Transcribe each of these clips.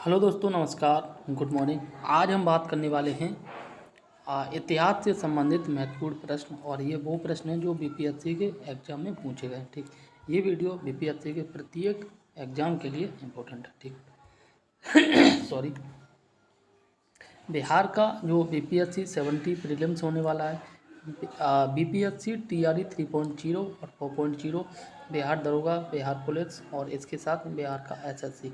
Hello दोस्तों, नमस्कार, good morning. आज हम बात करने वाले हैं इतिहास से संबंधित महत्वपूर्ण प्रश्न। और ये वो प्रश्न हैं जो बीपीएससी के एग्जाम में पूछे गए। ठीक, ये वीडियो बीपीएससी के प्रत्येक एग्जाम के लिए इम्पोर्टेंट है। ठीक सॉरी। बिहार का जो बीपीएससी 70 प्रीलिम्स होने वाला है, बीपीएससी टीआरई 3.0 और 4.0, बिहार दरोगा, बिहार पुलिस और इसके साथ बिहार का एसएससी,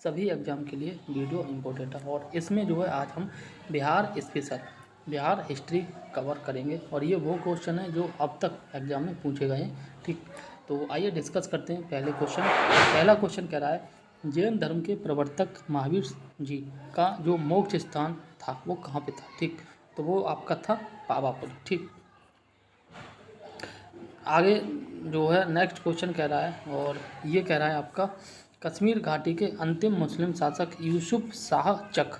सभी एग्जाम के लिए वीडियो इम्पोर्टेंट है। और इसमें जो है आज हम Bihar special, Bihar history cover करेंगे। और ये वो क्वेश्चन है जो अब तक एग्जाम में पूछे गए हैं। ठीक, तो आइए डिस्कस करते हैं पहला क्वेश्चन कह रहा है, जैन धर्म के प्रवर्तक महावीर जी का जो मोक्ष स्थान था वो कहाँ पे था। ठीक, तो वो आपका था पावापुरी। ठीक, आगे जो है नेक्स्ट क्वेश्चन कह रहा है, और ये कह रहा है आपका कश्मीर घाटी के अंतिम मुस्लिम शासक यूसुफ शाह चक,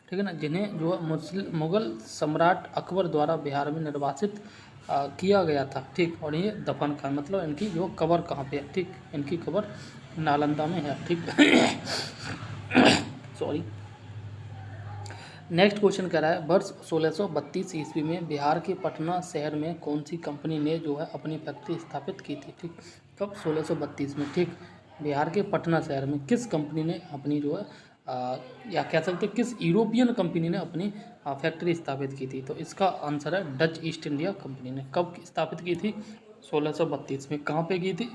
ठीक है ना, जिन्हें जो है मुगल सम्राट अकबर द्वारा बिहार में निर्वासित किया गया था। ठीक, और ये दफन खान, मतलब इनकी जो कब्र कहाँ पे है। ठीक, इनकी कब्र नालंदा में है। ठीक सॉरी। नेक्स्ट क्वेश्चन कह रहा है, वर्ष 1632 ईस्वी में बिहार के पटना शहर में कौन सी कंपनी ने जो है अपनी फैक्ट्री स्थापित की थी। ठीक, कब? 1632 में। ठीक, बिहार के पटना शहर में किस कंपनी ने अपनी जो है या कह सकते हैं किस यूरोपियन कंपनी ने अपनी फैक्ट्री स्थापित की थी। तो इसका आंसर है डच ईस्ट इंडिया कंपनी ने। कब स्थापित की थी? 1632 में। कहाँ पे की थी?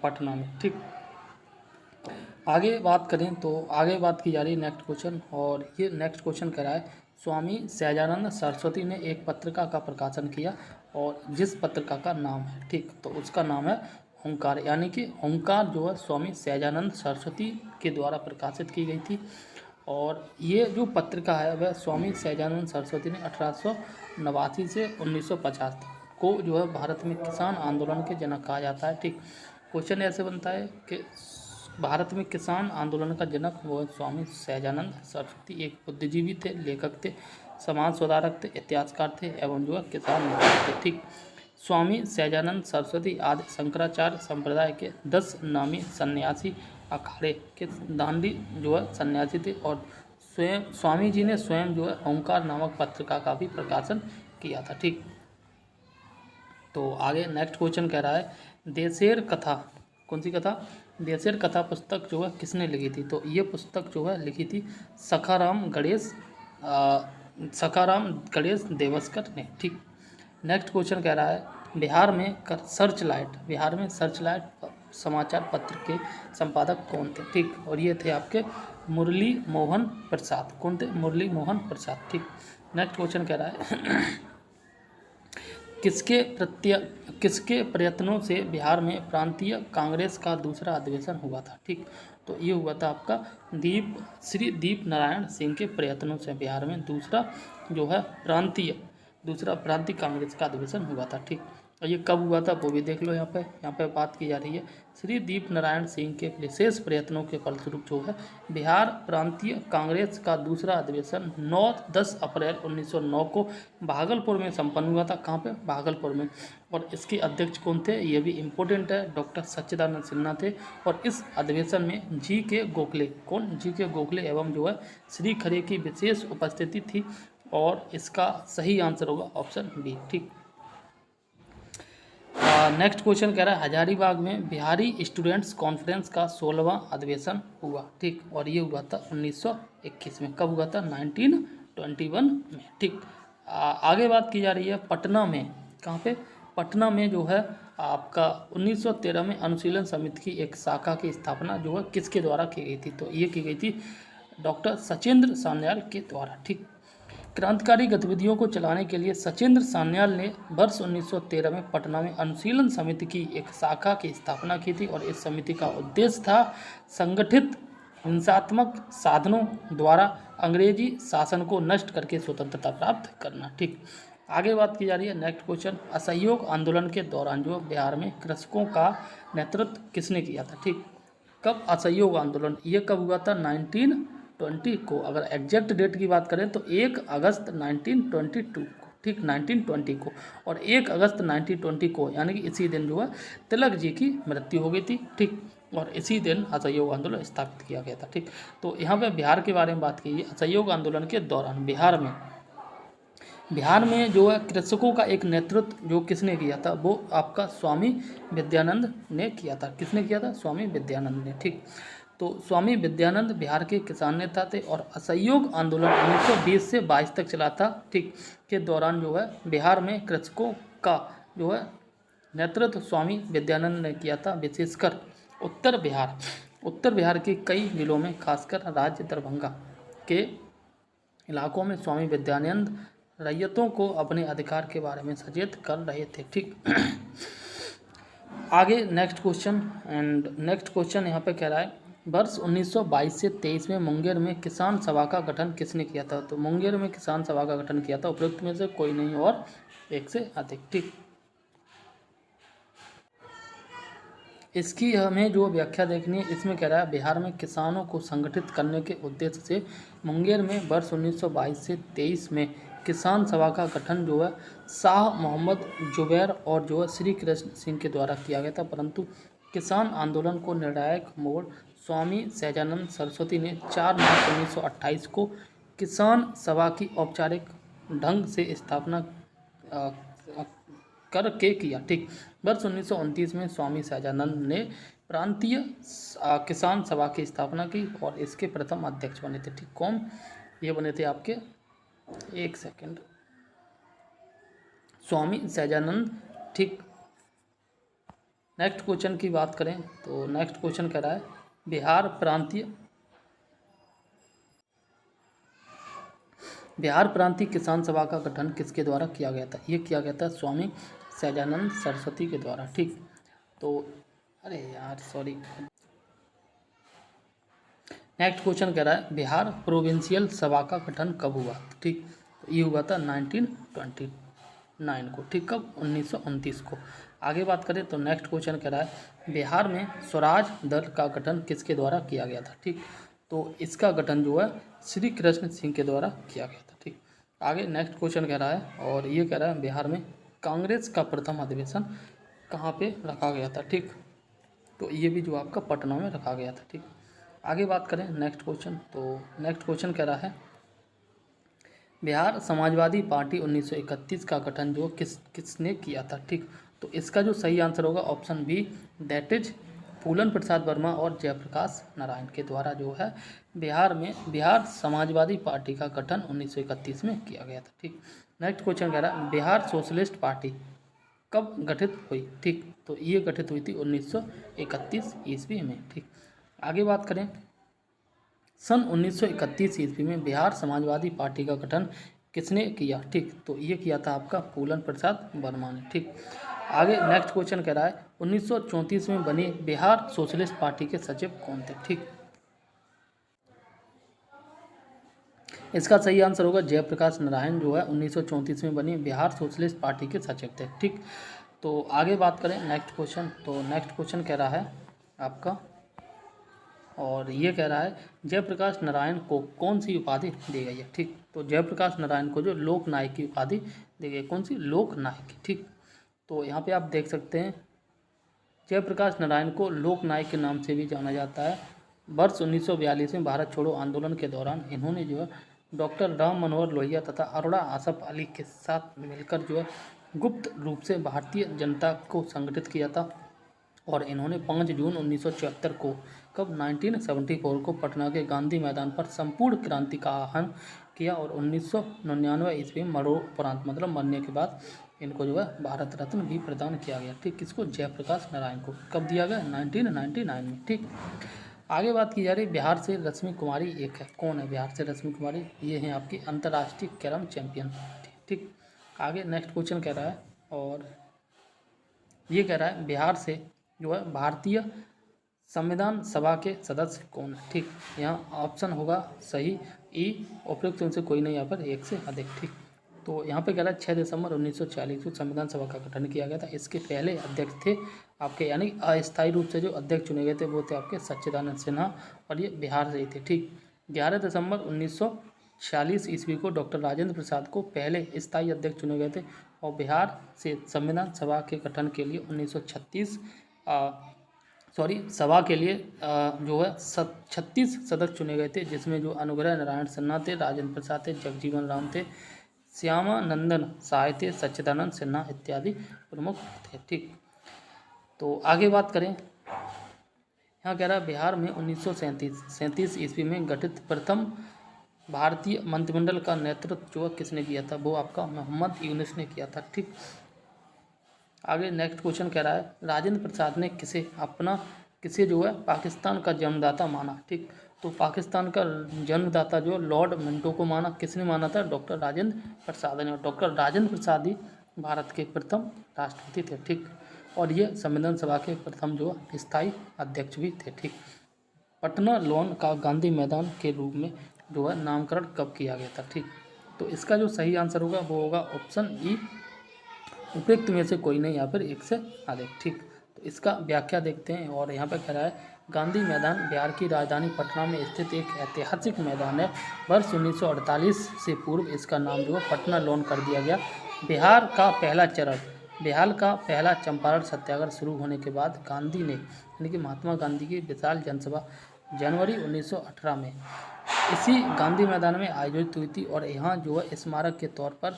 पटना में। ठीक, आगे बात करें तो आगे बात की जा रही है नेक्स्ट क्वेश्चन, और ये नेक्स्ट क्वेश्चन कह रहा है, स्वामी सहजानंद सरस्वती ने एक पत्रिका का प्रकाशन किया और जिस पत्रिका का नाम है, ठीक, तो उसका नाम है हुंकार। यानी कि हुंकार जो है स्वामी सहजानंद सरस्वती के द्वारा प्रकाशित की गई थी। और ये जो पत्रिका है वह स्वामी सहजानंद सरस्वती ने 1889 से 1950 तक को जो है भारत में किसान आंदोलन के जनक कहा जाता है। ठीक, क्वेश्चन ऐसे बनता है कि भारत में किसान आंदोलन का जनक वो स्वामी सहजानंद सरस्वती एक बुद्धिजीवी थे, लेखक थे, समाज सुधारक थे, इतिहासकार थे एवं जो है किसान नेता थे। ठीक, स्वामी सहजानंद सरस्वती आदि शंकराचार्य संप्रदाय के 10 नामी सन्यासी अखाड़े के दांडी जो है सन्यासी थे। और स्वयं स्वामी जी ने स्वयं जो है ओंकार नामक पत्रिका का भी प्रकाशन किया था। ठीक, तो आगे नेक्स्ट क्वेश्चन कह रहा है, देशेर कथा, कौन सी कथा? देशेर कथा पुस्तक जो है किसने लिखी थी। तो ये पुस्तक जो है लिखी थी सखाराम गणेश देवस्कर ने। ठीक, नेक्स्ट क्वेश्चन कह रहा है, बिहार में सर्च लाइट समाचार पत्र के संपादक कौन थे। ठीक, और ये थे आपके मुरली मोहन प्रसाद। कौन थे? मुरली मोहन प्रसाद। ठीक, नेक्स्ट क्वेश्चन कह रहा है, किसके प्रयत्नों से बिहार में प्रांतीय कांग्रेस का दूसरा अधिवेशन हुआ था। ठीक, तो ये हुआ था आपका श्री दीप नारायण सिंह के प्रयत्नों से बिहार में दूसरा प्रांतीय कांग्रेस का अधिवेशन हुआ था। ठीक, और ये कब हुआ था वो भी देख लो। यहाँ पे बात की जा रही है श्री दीप नारायण सिंह के विशेष प्रयत्नों के फलस्वरूप जो है बिहार प्रांतीय कांग्रेस का दूसरा अधिवेशन 9-10 अप्रैल 1909 को भागलपुर में संपन्न हुआ था। कहाँ पे? भागलपुर में। और इसके अध्यक्ष कौन थे? ये भी इम्पोर्टेंट है, डॉक्टर सच्चिदानंद सिन्हा थे। और इस अधिवेशन में जी के गोखले एवं जो है श्री खरे की विशेष उपस्थिति थी। और इसका सही आंसर होगा ऑप्शन बी। ठीक, नेक्स्ट क्वेश्चन कह रहा है, हजारीबाग में बिहारी स्टूडेंट्स कॉन्फ्रेंस का 16वां अधिवेशन हुआ। ठीक, और ये हुआ था 1921 में। कब हुआ था? 1921 में। ठीक, आगे बात की जा रही है पटना में। कहाँ पे? पटना में जो है आपका 1913 में अनुशीलन समिति की एक शाखा की स्थापना जो है किसके द्वारा की गई थी। तो ये की गई थी डॉक्टर सचेंद्र सान्याल के द्वारा। ठीक, क्रांतिकारी गतिविधियों को चलाने के लिए सचेंद्र सान्याल ने वर्ष 1913 में पटना में अनुशीलन समिति की एक शाखा की स्थापना की थी। और इस समिति का उद्देश्य था संगठित हिंसात्मक साधनों द्वारा अंग्रेजी शासन को नष्ट करके स्वतंत्रता प्राप्त करना। ठीक, आगे बात की जा रही है नेक्स्ट क्वेश्चन, असहयोग आंदोलन के दौरान जो बिहार में कृषकों का नेतृत्व किसने किया था। ठीक, कब असहयोग आंदोलन? ये कब हुआ था? 1920 को। अगर एग्जैक्ट डेट की बात करें तो 1 अगस्त 1922 को। ठीक, 1920 को। और 1 अगस्त 1920 को यानी कि इसी दिन जो है तिलक जी की मृत्यु हो गई थी। ठीक, और इसी दिन असहयोग आंदोलन स्थापित किया गया था। ठीक, तो यहाँ पे बिहार के बारे में बात की। असहयोग आंदोलन के दौरान बिहार में जो है कृषकों का एक नेतृत्व जो किसने किया था, वो आपका स्वामी विद्यानंद ने किया था। किसने किया था? स्वामी विद्यानंद ने। ठीक, तो स्वामी विद्यानंद बिहार के किसान नेता थे और असहयोग आंदोलन 1920 से 22 तक चला था। ठीक, के दौरान जो है बिहार में कृषकों का जो है नेतृत्व स्वामी विद्यानंद ने किया था। विशेषकर उत्तर बिहार के कई जिलों में, खासकर राज्य दरभंगा के इलाकों में स्वामी विद्यानंद रैयतों को अपने अधिकार के बारे में सचेत कर रहे थे। ठीक, आगे नेक्स्ट क्वेश्चन यहाँ पे कह रहा है, वर्ष 1922 से 23 में मुंगेर में किसान सभा का गठन किसने किया था? तो मुंगेर में किसान सभा का गठन किया था उपरोक्त में से कोई नहीं और एक से अधिक। ठीक, इसकी हमें जो व्याख्या देखनी है, इसमें कह रहा है बिहार में किसानों को संगठित करने के उद्देश्य से मुंगेर में वर्ष 1922 से 23 में किसान सभा का गठन जो है शाह मोहम्मद जुबैर और जो है श्री कृष्ण सिंह के द्वारा किया गया था। परंतु किसान आंदोलन को निर्णायक मोड़ स्वामी सहजानंद सरस्वती ने 4 मार्च 1928 को किसान सभा की औपचारिक ढंग से स्थापना करके किया। ठीक, वर्ष 1929 में स्वामी सहजानंद ने प्रांतीय किसान सभा की स्थापना की और इसके प्रथम अध्यक्ष बने थे। ठीक, कौन ये बने थे आपके, एक सेकंड, स्वामी सहजानंद। ठीक, नेक्स्ट क्वेश्चन की बात करें तो नेक्स्ट क्वेश्चन कह रहा है बिहार प्रांतीय किसान सभा का गठन किसके द्वारा किया गया था? ये किया गया था स्वामी सहजानंद सरस्वती के द्वारा। ठीक, तो अरे यार सॉरी, नेक्स्ट क्वेश्चन कह रहा है बिहार प्रोविंशियल सभा का गठन कब हुआ? ठीक, तो ये हुआ था 1929 को। ठीक, कब? 1929 को। आगे बात करें तो नेक्स्ट क्वेश्चन कह रहा है बिहार में स्वराज दल का गठन किसके द्वारा किया गया था? ठीक, तो इसका गठन जो है श्री कृष्ण सिंह के द्वारा किया गया था। ठीक, आगे नेक्स्ट क्वेश्चन कह रहा है और ये कह रहा है बिहार में कांग्रेस का प्रथम अधिवेशन कहाँ पे रखा गया था? ठीक, तो ये भी जो आपका पटना में रखा गया था। ठीक, आगे बात करें नेक्स्ट क्वेश्चन, तो नेक्स्ट क्वेश्चन कह रहा है बिहार समाजवादी पार्टी 1931 का गठन जो किसने किया था? ठीक, तो इसका जो सही आंसर होगा ऑप्शन बी, दैट इज फूलन प्रसाद वर्मा और जयप्रकाश नारायण के द्वारा जो है बिहार समाजवादी पार्टी का गठन 1931 में किया गया था। ठीक, नेक्स्ट क्वेश्चन कह रहा है बिहार सोशलिस्ट पार्टी कब गठित हुई? ठीक, तो ये गठित हुई थी 1931 ईस्वी में। ठीक, आगे बात करें सन 1931 ईस्वी में बिहार समाजवादी पार्टी का गठन किसने किया? ठीक, तो ये किया था आपका फूलन प्रसाद वर्मा ने। ठीक, आगे नेक्स्ट क्वेश्चन कह रहा है 1934 में बनी बिहार सोशलिस्ट पार्टी के सचिव कौन थे? ठीक, इसका सही आंसर होगा जयप्रकाश नारायण जो है 1934 में बनी बिहार सोशलिस्ट पार्टी के सचिव थे। ठीक, तो आगे बात करें नेक्स्ट क्वेश्चन, तो नेक्स्ट क्वेश्चन कह रहा है आपका और ये कह रहा है जयप्रकाश नारायण को कौन सी उपाधि दी गई है? ठीक, तो जयप्रकाश नारायण को जो लोक नायक की उपाधि दी गई। कौन सी? लोक नायक। ठीक, तो यहाँ पे आप देख सकते हैं जयप्रकाश नारायण को लोक नायक के नाम से भी जाना जाता है। वर्ष 1942 में भारत छोड़ो आंदोलन के दौरान इन्होंने जो है डॉक्टर राम मनोहर लोहिया तथा अरोड़ा आसफ अली के साथ मिलकर जो है गुप्त रूप से भारतीय जनता को संगठित किया था और इन्होंने 5 जून 1974 को 1974 को पटना के गांधी मैदान पर संपूर्ण क्रांति का आह्वान किया और 1999 ईस्वी में मरणोपरांत मतलब मरने के बाद इनको जो है भारत रत्न भी प्रदान किया गया। ठीक, किसको? जयप्रकाश नारायण को। कब दिया गया? 1999 में। ठीक, आगे बात की जा रही बिहार से रश्मि कुमारी एक है। कौन है बिहार से रश्मि कुमारी? ये हैं आपकी अंतर्राष्ट्रीय कैरम चैंपियन। ठीक, आगे नेक्स्ट क्वेश्चन कह रहा है और ये कह रहा है बिहार से जो है भारतीय संविधान सभा के सदस्य कौन है? ठीक, यहाँ ऑप्शन होगा सही ई, उपयुक्त उनसे कोई नहीं, यहाँ पर एक से अधिक। ठीक, तो यहाँ पे कह रहा है 6 दिसंबर 1940 को संविधान सभा का गठन किया गया था। इसके पहले अध्यक्ष थे आपके यानी अस्थायी रूप से जो अध्यक्ष चुने गए थे वो थे आपके सच्चिदानंद सिन्हा और ये बिहार से ही थे। ठीक, 11 दिसंबर 1946 ईस्वी को डॉक्टर राजेंद्र प्रसाद को पहले स्थायी अध्यक्ष चुने गए थे और बिहार से संविधान सभा के गठन के लिए सभा के लिए जो है 36 सदस्य चुने गए थे, जिसमें जो अनुग्रह नारायण सिन्हा थे, राजेंद्र प्रसाद थे, जगजीवन राम थे, श्यामानंदन साय थे, सच्चिदानंद सिन्हा इत्यादि प्रमुख थे। ठीक, तो आगे बात करें, यहाँ कह रहा है बिहार में 1937 ईस्वी में गठित प्रथम भारतीय मंत्रिमंडल का नेतृत्व जो किसने किया था, वो आपका मोहम्मद यूनुस ने किया था। ठीक, आगे नेक्स्ट क्वेश्चन कह रहा है राजेंद्र प्रसाद ने किसे जो है पाकिस्तान का जन्मदाता माना। ठीक, तो पाकिस्तान का जन्मदाता जो लॉर्ड मिंटो को माना, किसने माना था, डॉक्टर राजेंद्र प्रसाद ने। डॉक्टर राजेंद्र प्रसाद ही भारत के प्रथम राष्ट्रपति थे। ठीक, और ये संविधान सभा के प्रथम जो स्थायी अध्यक्ष भी थे। ठीक, पटना लॉन का गांधी मैदान के रूप में जो है नामकरण कब किया गया था। ठीक, तो इसका जो सही आंसर होगा वो होगा ऑप्शन ई, उपयुक्त में से कोई नहीं या फिर एक से अधिक। ठीक, तो इसका व्याख्या देखते हैं, और यहाँ पे कह रहा है गांधी मैदान बिहार की राजधानी पटना में स्थित एक ऐतिहासिक मैदान है। वर्ष 1948 से पूर्व इसका नाम जो है पटना लॉन कर दिया गया। बिहार का पहला चंपारण सत्याग्रह शुरू होने के बाद गांधी ने यानी कि महात्मा गांधी की विशाल जनसभा जनवरी 1918 में इसी गांधी मैदान में आयोजित हुई थी, और यहाँ जो है स्मारक के तौर पर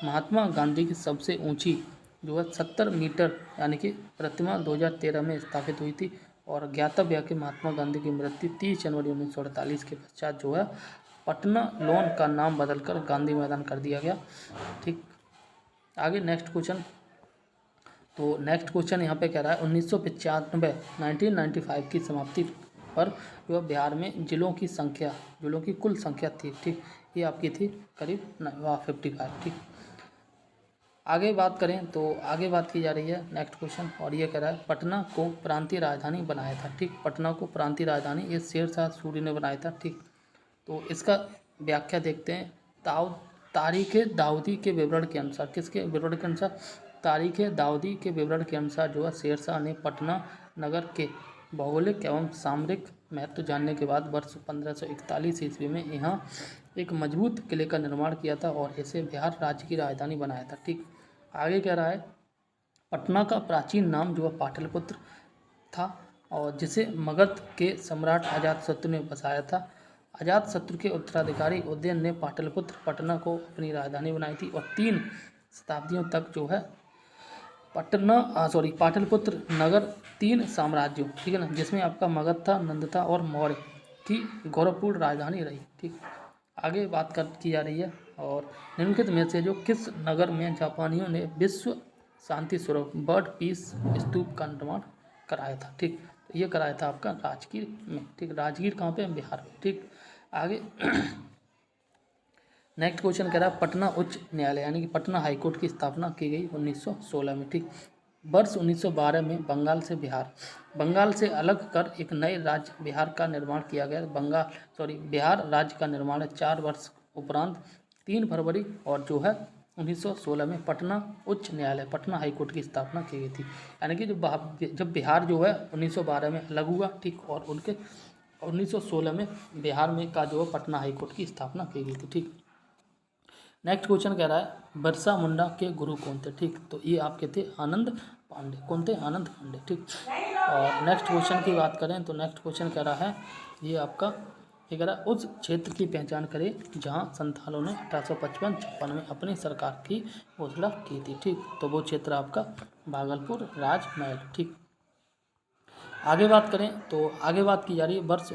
महात्मा गांधी की सबसे ऊंची जो है 70 मीटर यानी कि प्रतिमा 2013 में स्थापित हुई थी, और ज्ञातव्य है कि महात्मा गांधी की मृत्यु 30 जनवरी 1948 के पश्चात जो है पटना लॉन का नाम बदलकर गांधी मैदान कर दिया गया। ठीक, आगे नेक्स्ट क्वेश्चन, तो नेक्स्ट क्वेश्चन यहाँ पे कह रहा है 1995 की समाप्ति पर जो बिहार में जिलों की कुल संख्या थी। ठीक, ये आपकी थी करीब 55। ठीक, आगे बात करें तो आगे बात की जा रही है नेक्स्ट क्वेश्चन, और ये कह रहा है पटना को प्रांतीय राजधानी बनाया था। ठीक, पटना को प्रांतीय राजधानी ये शेरशाह सूरी ने बनाया था। ठीक, तो इसका व्याख्या देखते हैं। तारीख दाऊदी के विवरण के अनुसार, किसके विवरण के अनुसार, तारीख दाऊदी के विवरण के अनुसार जो है शेरशाह ने पटना नगर के भौगोलिक एवं सामरिक महत्व जानने के बाद वर्ष 1541 ईस्वी में यहाँ एक मजबूत किले का निर्माण किया था और इसे बिहार राज्य की राजधानी बनाया था। ठीक, आगे कह रहा है पटना का प्राचीन नाम जो है पाटलिपुत्र था, और जिसे मगध के सम्राट अजातशत्रु ने बसाया था। अजातशत्रु के उत्तराधिकारी उदयन ने पटना को अपनी राजधानी बनाई थी, और 3 शताब्दियों तक जो है पाटलिपुत्र नगर 3 साम्राज्यों, ठीक है ना, जिसमें आपका मगध था, नंद था और मौर्य की गौरवपूर्ण राजधानी रही। ठीक, आगे बात की जा रही है, और निम्नलिखित में से जो किस नगर में जापानियों ने विश्व शांति स्वरूप बर्ड पीस स्तूप का निर्माण कराया था। ठीक, तो ये कराया था आपका राजगीर में। ठीक, राजगीर कहाँ पे, बिहार में। ठीक, आगे नेक्स्ट क्वेश्चन कह रहा है पटना उच्च न्यायालय यानी कि पटना हाईकोर्ट की स्थापना की गई 1916 में। ठीक, वर्ष 1912 में बंगाल से अलग कर एक नए राज्य बिहार का निर्माण किया गया। बिहार राज्य का निर्माण 4 वर्ष उपरांत 3 फरवरी और जो है 1916 में पटना उच्च न्यायालय पटना हाईकोर्ट की स्थापना की गई थी। यानी कि जब बिहार जो है 1912 में अलग हुआ। ठीक, और उनके 1916 में बिहार में का जो है पटना हाईकोर्ट की स्थापना की गई थी। ठीक, नेक्स्ट क्वेश्चन कह रहा है बिरसा मुंडा के गुरु कौन थे। ठीक, तो ये आपके थे आनंद पांडे। कौन थे, आनंद पांडे। ठीक, और नेक्स्ट क्वेश्चन की बात करें तो नेक्स्ट क्वेश्चन कह रहा है ये आपका ये कह रहा है उस क्षेत्र की पहचान करें जहां संथालों ने 1855-56 में अपनी सरकार की घोषणा की थी। ठीक, तो वो क्षेत्र आपका भागलपुर राजमहल। ठीक, आगे बात करें तो आगे बात की जा रही है वर्ष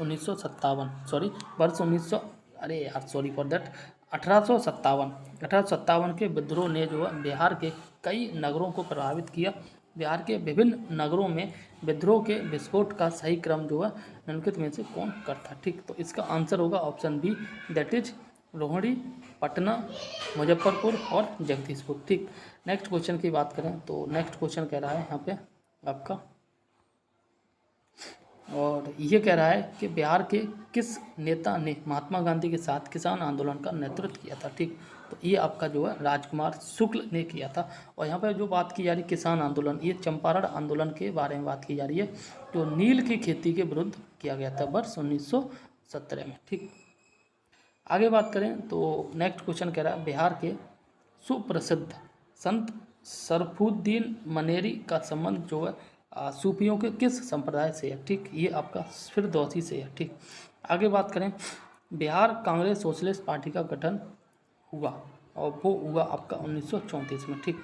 1857 के विद्रोह ने जो है बिहार के कई नगरों को प्रभावित किया। बिहार के विभिन्न नगरों में विद्रोह के विस्फोट का सही क्रम जो है निम्नलिखित में से कौन करता। ठीक, तो इसका आंसर होगा option B, that is Rohini, Patna, Muzaffarpur और जगदीशपुर। ठीक, नेक्स्ट क्वेश्चन की बात करें तो नेक्स्ट क्वेश्चन कह रहा है यहाँ पे आपका, और ये कह रहा है कि बिहार के किस नेता ने महात्मा गांधी के साथ किसान आंदोलन का नेतृत्व किया था। ठीक, तो ये आपका जो है राजकुमार शुक्ल ने किया था। और यहाँ पर जो बात की जा रही है किसान आंदोलन, ये चंपारण आंदोलन के बारे में बात की जा रही है जो नील की खेती के विरुद्ध किया गया था वर्ष 1917 में। ठीक, आगे बात करें तो नेक्स्ट क्वेश्चन कह रहा है बिहार के सुप्रसिद्ध संत सरफुद्दीन मनेरी का संबंध जो है सूफियों के किस संप्रदाय से है? ठीक, ये आपका फिरदौसी से है। ठीक, आगे बात करें, बिहार कांग्रेस सोशलिस्ट पार्टी का गठन हुआ और वो हुआ आपका 1934 में। ठीक,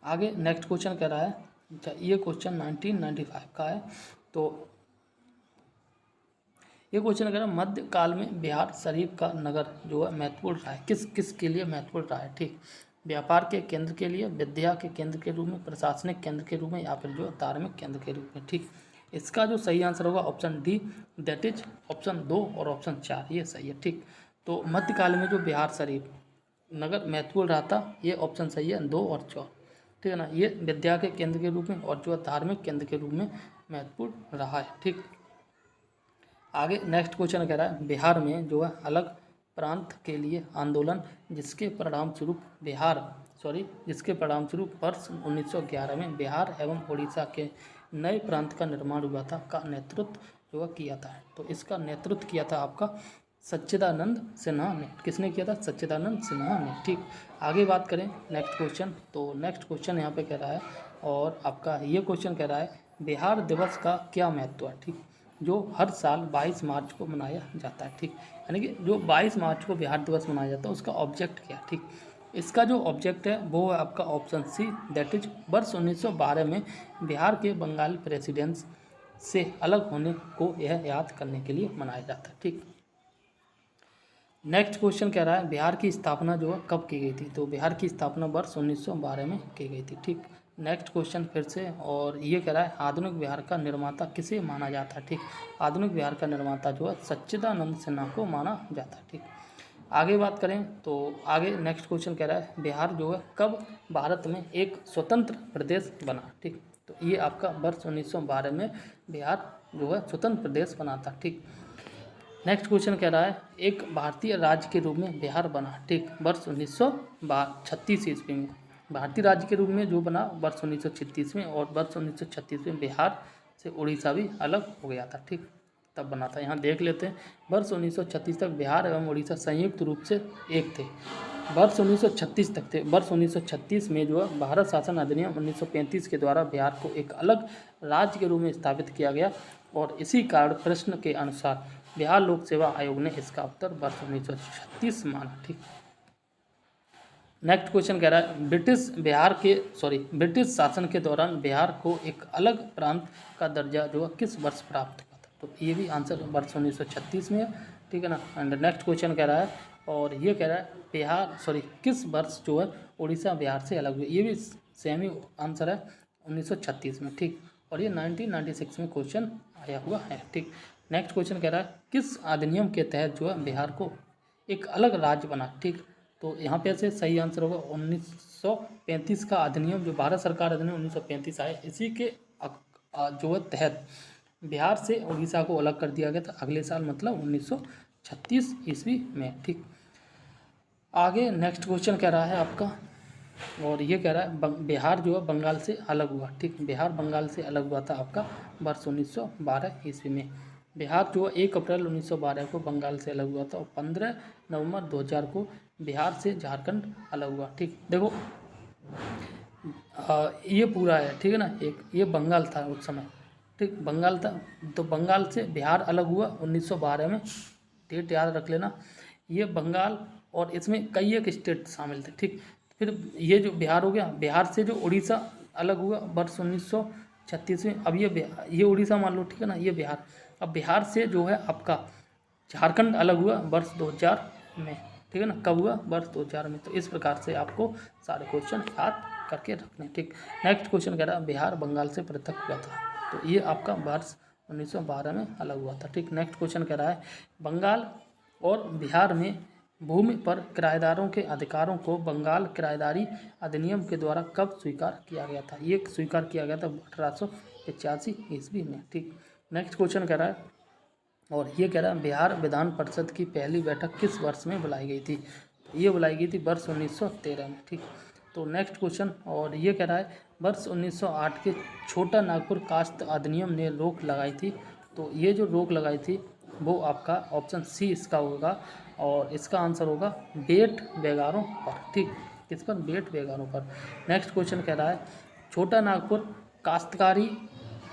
आगे नेक्स्ट क्वेश्चन कह रहा है, अच्छा ये क्वेश्चन 1995 का है। तो ये क्वेश्चन कह रहा है मध्यकाल में बिहार शरीफ का नगर जो है महत्वपूर्ण रहा है, किस किस के लिए महत्वपूर्ण रहा है? ठीक, व्यापार के केंद्र के लिए, विद्या के केंद्र के रूप में, प्रशासनिक केंद्र के रूप में, या फिर जो धार्मिक केंद्र के रूप में। ठीक, इसका जो सही आंसर होगा option D, that is option 2 और ऑप्शन 4, ये सही है। ठीक, तो मध्यकाल में जो बिहार शरीफ नगर महत्वपूर्ण रहा था, ये ऑप्शन सही है 2 और 4। ठीक है ना, ये विद्या के केंद्र के रूप में और जो धार्मिक केंद्र के रूप में महत्वपूर्ण रहा है। ठीक, आगे नेक्स्ट क्वेश्चन कह रहा है बिहार में जो है अलग प्रांत के लिए आंदोलन जिसके परिणाम स्वरूप वर्ष 1911 में बिहार एवं उड़ीसा के नए प्रांत का निर्माण हुआ था, का नेतृत्व जो है किया था। तो इसका नेतृत्व किया था आपका सच्चिदानंद सिन्हा ने। किसने किया था? सच्चिदानंद सिन्हा ने। ठीक, आगे बात करें नेक्स्ट क्वेश्चन, तो नेक्स्ट क्वेश्चन यहाँ पे कह रहा है, और आपका ये क्वेश्चन कह रहा है बिहार दिवस का क्या महत्व है? ठीक, जो हर साल 22 मार्च को मनाया जाता है। ठीक, यानी कि जो 22 मार्च को बिहार दिवस मनाया जाता है उसका ऑब्जेक्ट क्या है? ठीक, इसका जो ऑब्जेक्ट है वो है आपका ऑप्शन सी, दैट इज वर्ष 1912 में बिहार के बंगाली प्रेसिडेंस से अलग होने को यह याद करने के लिए मनाया जाता है। ठीक, नेक्स्ट क्वेश्चन कह रहा है बिहार की स्थापना जो है कब की गई थी? तो बिहार की स्थापना वर्ष 1912 में की गई थी। ठीक, नेक्स्ट क्वेश्चन फिर से, और ये कह रहा है आधुनिक बिहार का निर्माता किसे माना जाता है? ठीक, आधुनिक बिहार का निर्माता जो है सच्चिदानंद सिन्हा को माना जाता है। ठीक, आगे बात करें तो आगे नेक्स्ट क्वेश्चन कह रहा है बिहार जो है कब भारत में एक स्वतंत्र प्रदेश बना? ठीक, तो ये आपका वर्ष 1912 में बिहार जो है स्वतंत्र प्रदेश बना था। ठीक, नेक्स्ट क्वेश्चन कह रहा है एक भारतीय राज्य के रूप में बिहार बना। ठीक, वर्ष 1936 ईस्वी में भारतीय राज्य के रूप में जो बना वर्ष 1936 में, और वर्ष 1936 में बिहार से उड़ीसा भी अलग हो गया था। ठीक, तब बना था। यहाँ देख लेते हैं, वर्ष 1936 तक बिहार एवं उड़ीसा संयुक्त रूप से एक थे। वर्ष 1936 तक थे। वर्ष 1936 में जो है भारत शासन अधिनियम 1935 के द्वारा बिहार को एक अलग राज्य के रूप में स्थापित किया गया, और इसी कारण प्रश्न के अनुसार बिहार लोक सेवा आयोग ने इसका उत्तर वर्ष 1936 माना। ठीक, नेक्स्ट क्वेश्चन कह रहा है ब्रिटिश शासन के दौरान बिहार को एक अलग प्रांत का दर्जा जो है किस वर्ष प्राप्त हुआ था? तो ये भी आंसर वर्ष 1936 में है। ठीक है ना, एंड नेक्स्ट क्वेश्चन कह रहा है, और ये कह रहा है किस वर्ष जो है उड़ीसा बिहार से अलग हुई? ये भी सेम ही आंसर है 1936 में। ठीक, और ये 1996 में क्वेश्चन आया हुआ है। ठीक, नेक्स्ट क्वेश्चन कह रहा है किस अधिनियम के तहत जो है बिहार को एक अलग राज्य बना? ठीक, तो यहाँ पे से सही आंसर होगा 1935 का अधिनियम, जो भारत सरकार अधिनियम 1935 आए, इसी के जो है तहत बिहार से उड़ीसा को अलग कर दिया गया था अगले साल, मतलब 1936 ईस्वी में। ठीक, आगे नेक्स्ट क्वेश्चन कह रहा है आपका, और ये कह रहा है बिहार जो है बंगाल से अलग हुआ। ठीक, बिहार बंगाल से अलग हुआ था आपका वर्ष 1912 ईस्वी में। बिहार जो 1 अप्रैल 1912 को बंगाल से अलग हुआ था, और 15 नवंबर 2000 को बिहार से झारखंड अलग हुआ। ठीक, देखो ये पूरा है। ठीक है ना, एक ये बंगाल था उस समय। ठीक, बंगाल था, तो बंगाल से बिहार अलग हुआ 1912 में। डेट याद रख लेना, ये बंगाल, और इसमें कई एक स्टेट शामिल थे। ठीक, फिर ये जो बिहार हो गया, बिहार से जो उड़ीसा अलग हुआ वर्ष 1936 में। अब ये उड़ीसा मान लो। ठीक है ना, ये बिहार। अब बिहार से जो है आपका झारखंड अलग हुआ वर्ष 2000 में। ठीक है ना, कब हुआ? वर्ष 2000 में। तो इस प्रकार से आपको सारे क्वेश्चन याद करके रखने। ठीक, नेक्स्ट क्वेश्चन कह रहा है बिहार बंगाल से पृथक हुआ था, तो ये आपका वर्ष 1912 में अलग हुआ था। ठीक, नेक्स्ट क्वेश्चन कह रहा है बंगाल और बिहार में भूमि पर किराएदारों के अधिकारों को बंगाल किराएदारी अधिनियम के द्वारा कब स्वीकार किया गया था? ये स्वीकार किया गया था 1885 ईस्वी में। ठीक, नेक्स्ट क्वेश्चन कह रहा है, और ये कह रहा है बिहार विधान परिषद की पहली बैठक किस वर्ष में बुलाई गई थी? ये बुलाई गई थी वर्ष 1913 में। ठीक, तो नेक्स्ट क्वेश्चन, और ये कह रहा है वर्ष 1908 के छोटा नागपुर कास्त अधिनियम ने रोक लगाई थी। तो ये जो रोक लगाई थी वो आपका ऑप्शन सी इसका होगा, और इसका आंसर होगा बेट बेगारों पर। ठीक, किस पर? बेट बेगारों पर। नेक्स्ट क्वेश्चन कह रहा है छोटा नागपुर काश्तकारी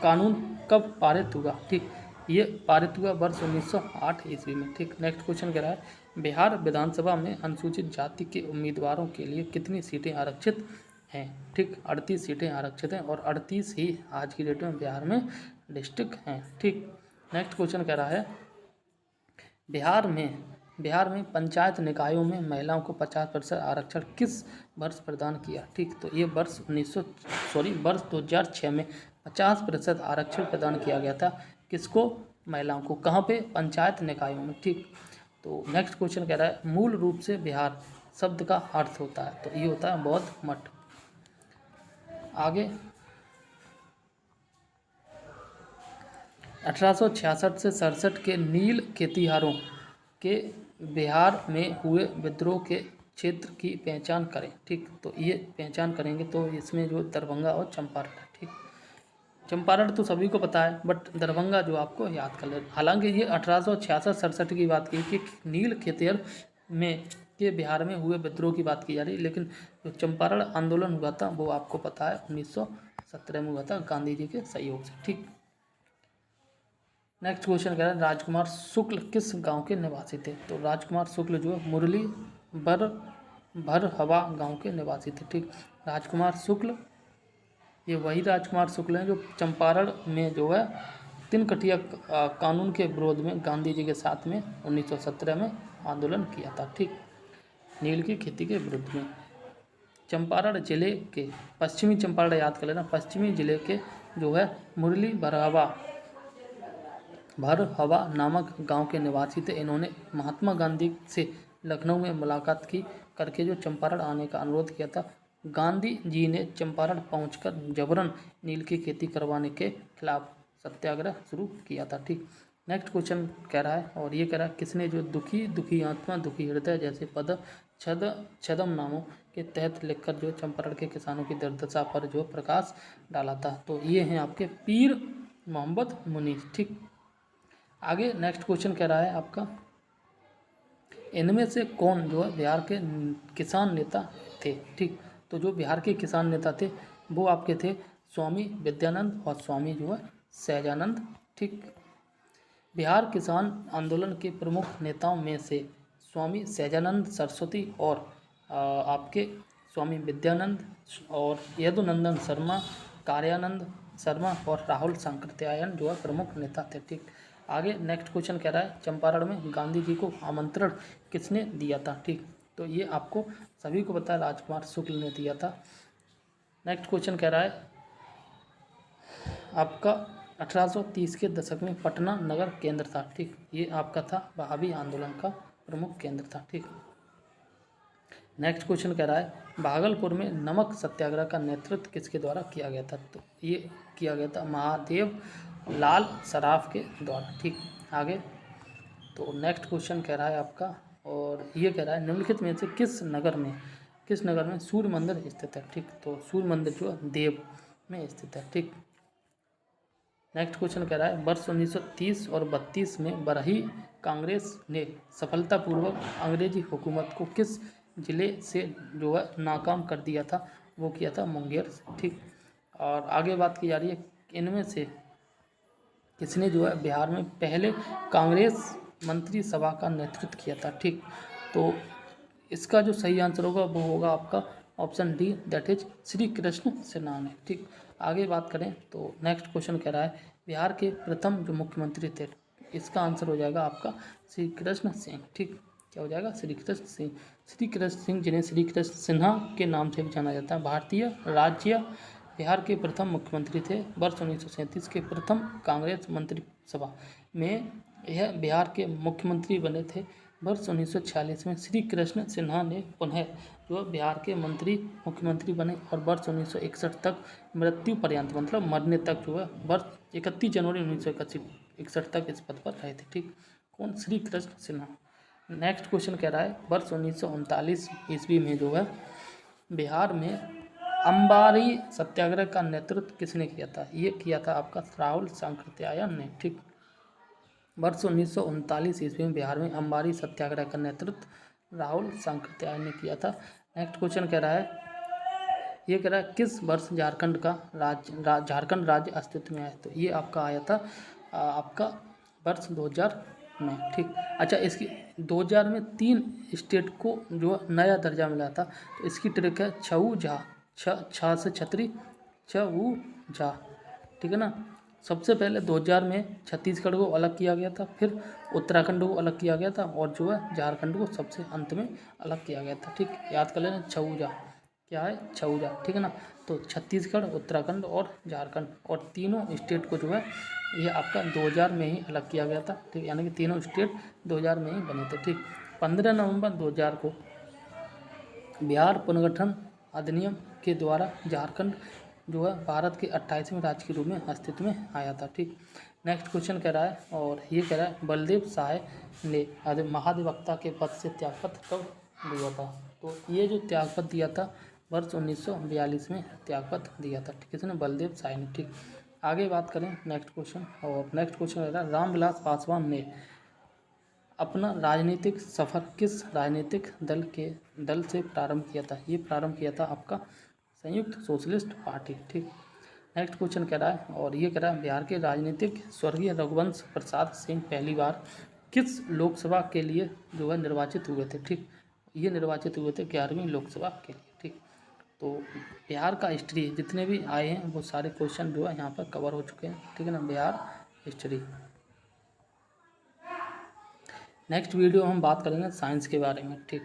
कानून कब पारित हुआ? ठीक, ये पारित हुआ वर्ष 1908 ईस्वी में। ठीक, नेक्स्ट क्वेश्चन कह रहा है बिहार विधानसभा में अनुसूचित जाति के उम्मीदवारों के लिए कितनी सीटें आरक्षित हैं? ठीक, 38 सीटें आरक्षित हैं और 38 ही आज की डेट में बिहार में डिस्ट्रिक्ट हैं। ठीक, नेक्स्ट क्वेश्चन कह रहा है बिहार में पंचायत निकायों में महिलाओं को 50% आरक्षण किस वर्ष प्रदान किया? ठीक, तो ये वर्ष 2006 में 50% आरक्षण प्रदान किया गया था। किसको? महिलाओं को। कहाँ पे? पंचायत निकायों में। ठीक, तो नेक्स्ट क्वेश्चन कह रहा है मूल रूप से बिहार शब्द का अर्थ होता है, तो ये होता है बौद्ध मठ। आगे 1866 से 67 के नील खेतिहरों के बिहार में हुए विद्रोह के क्षेत्र की पहचान करें। ठीक, तो ये पहचान करेंगे तो इसमें जो दरभंगा और चंपारण है। ठीक, चंपारण तो सभी को पता है, बट दरभंगा जो आपको याद कर ले। हालांकि ये 1866-67 की बात की कि नील खेतिहर में के बिहार में हुए विद्रोह की बात की जा रही है, लेकिन जो चंपारण आंदोलन हुआ था वो आपको पता है 1917 में हुआ था गांधी जी के सहयोग से। ठीक, नेक्स्ट क्वेश्चन कह रहा है राजकुमार शुक्ल किस गांव के निवासी थे? तो राजकुमार शुक्ल जो मुरली भरहवा गांव के निवासी थे। ठीक, राजकुमार शुक्ल ये वही राजकुमार शुक्ल हैं जो चंपारण में जो है तिनकटिया कानून के विरोध में गांधी जी के साथ में 1917 में आंदोलन किया था। ठीक, नील की खेती के विरुद्ध में। चंपारण जिले के पश्चिमी चंपारण याद कर लेना, पश्चिमी जिले के जो है मुरली भरहवा नामक गांव के निवासी थे। इन्होंने महात्मा गांधी से लखनऊ में मुलाकात की करके जो चंपारण आने का अनुरोध किया था। गांधी जी ने चंपारण पहुंचकर जबरन नील की खेती करवाने के खिलाफ सत्याग्रह शुरू किया था। ठीक, नेक्स्ट क्वेश्चन कह रहा है और ये कह रहा है किसने जो दुखी आत्मा दुखी हृदय जैसे पद छदम नामों के तहत लिखकर जो चंपारण के किसानों की दुर्दशा पर जो प्रकाश डाला था? तो ये हैं आपके पीर मोहम्मद मुनीर। ठीक, आगे नेक्स्ट क्वेश्चन कह रहा है आपका इनमें से कौन जो है बिहार के किसान नेता थे? ठीक, तो जो बिहार के किसान नेता थे वो आपके थे स्वामी विद्यानंद और स्वामी जो है सहजानंद। ठीक, बिहार किसान आंदोलन के प्रमुख नेताओं में से स्वामी सहजानंद सरस्वती और आपके स्वामी विद्यानंद और यदुनंदन शर्मा, कार्यानंद शर्मा और राहुल सांकृत्यायन जो है प्रमुख नेता थे। ठीक, आगे नेक्स्ट क्वेश्चन कह रहा है चंपारण में गांधी जी को आमंत्रण किसने दिया था? ठीक, तो ये आपको सभी को पता है राजकुमार शुक्ल ने दिया था। नेक्स्ट क्वेश्चन कह रहा है आपका 1830 के दशक में पटना नगर केंद्र था। ठीक, ये आपका था वहाबी आंदोलन का प्रमुख केंद्र था। ठीक, नेक्स्ट क्वेश्चन कह रहा है भागलपुर में नमक सत्याग्रह का नेतृत्व किसके द्वारा किया गया था? तो ये किया गया था महादेव लाल सराफ के द्वारा। ठीक, आगे तो नेक्स्ट क्वेश्चन कह रहा है आपका और ये कह रहा है निम्नलिखित में से किस नगर में सूर्य मंदिर स्थित है? ठीक, तो सूर्य मंदिर जो है देव में स्थित है। ठीक, नेक्स्ट क्वेश्चन कह रहा है वर्ष 1930 और 32 में बरही कांग्रेस ने सफलतापूर्वक अंग्रेजी हुकूमत को किस जिले से जो है नाकाम कर दिया था? वो किया था मुंगेर से। ठीक, और आगे बात की जा रही है इनमें से किसने जो है बिहार में पहले कांग्रेस मंत्री सभा का नेतृत्व किया था? ठीक, तो इसका जो सही आंसर होगा वो होगा आपका option D, that is Shri Krishna Sinha ने। ठीक, आगे बात करें तो नेक्स्ट क्वेश्चन कह रहा है बिहार के प्रथम जो मुख्यमंत्री थे, इसका आंसर हो जाएगा आपका श्री कृष्ण सिंह। ठीक, क्या हो जाएगा? श्री कृष्ण सिंह। श्री कृष्ण सिंह जिन्हें श्री कृष्ण सिन्हा के नाम से भी जाना जाता है, भारतीय राज्य बिहार के प्रथम मुख्यमंत्री थे। वर्ष 1937 के प्रथम कांग्रेस मंत्रिसभा में यह बिहार के मुख्यमंत्री बने थे। वर्ष 1946 में श्री कृष्ण सिन्हा ने पुनः जो बिहार के मुख्यमंत्री बने और वर्ष 1961 तक मृत्यु पर्यंत मतलब मरने तक जो है वर्ष 31 जनवरी 1961 तक इस पद पर रहे थे। ठीक, कौन? श्री कृष्ण सिन्हा। नेक्स्ट क्वेश्चन कह रहा है वर्ष 1939 ईस्वी में जो है बिहार में अंबारी सत्याग्रह का नेतृत्व किसने किया था? ये किया था आपका राहुल सांकृत्यायन ने। ठीक, वर्ष 1939 ईस्वी में बिहार में अंबारी सत्याग्रह का नेतृत्व राहुल सांकृत्यायन ने किया था। नेक्स्ट क्वेश्चन कह रहा है ये कह रहा है किस वर्ष झारखंड का झारखंड राज्य अस्तित्व में आया, तो ये आपका आया था आपका वर्ष 2000 में। ठीक, अच्छा इसकी 2000 में 3 स्टेट को जो नया दर्जा मिला था, तो इसकी ट्रिक है छऊ झा, छ से छतरी, छऊ झा, ठीक है ना। सबसे पहले 2000 में छत्तीसगढ़ को अलग किया गया था, फिर उत्तराखंड को अलग किया गया था, और जो है झारखंड को सबसे अंत में अलग किया गया था। ठीक, याद कर लेना छऊजा क्या है, छऊजा, ठीक है ना। तो छत्तीसगढ़, उत्तराखंड और झारखंड, और तीनों स्टेट को जो है ये आपका 2000 में ही अलग किया गया था। ठीक, यानी कि तीनों स्टेट 2000 में ही बने थे। ठीक, 15 नवंबर 2000 को बिहार पुनर्गठन अधिनियम के द्वारा झारखंड जो है भारत के 28वें राज्य के रूप में अस्तित्व में आया था। ठीक, नेक्स्ट क्वेश्चन कह रहा है, और ये कह रहा है बलदेव सहाय ने महाधिवक्ता के पद से त्यागपत्र कब दिया था, तो ये जो त्यागपत्र दिया था वर्ष 1942 में त्यागपत्र दिया था। ठीक है ना, बलदेव सहाय ने। ठीक, आगे बात करें नेक्स्ट क्वेश्चन, और नेक्स्ट क्वेश्चन कह रहा है रामविलास पासवान ने अपना राजनीतिक सफ़र किस राजनीतिक दल से प्रारंभ किया था, ये प्रारंभ किया था आपका संयुक्त सोशलिस्ट पार्टी। ठीक, नेक्स्ट क्वेश्चन कह रहा है, और ये कह रहा है बिहार के राजनीतिक स्वर्गीय रघुवंश प्रसाद सिंह पहली बार किस लोकसभा के लिए जो है निर्वाचित हुए थे। ठीक, ये निर्वाचित हुए थे 11वीं लोकसभा के लिए। ठीक, तो बिहार का हिस्ट्री जितने भी आए हैं वो सारे क्वेश्चन जो है यहाँ पर कवर हो चुके हैं। ठीक है ना, बिहार हिस्ट्री। नेक्स्ट वीडियो हम बात करेंगे साइंस के बारे में। ठीक।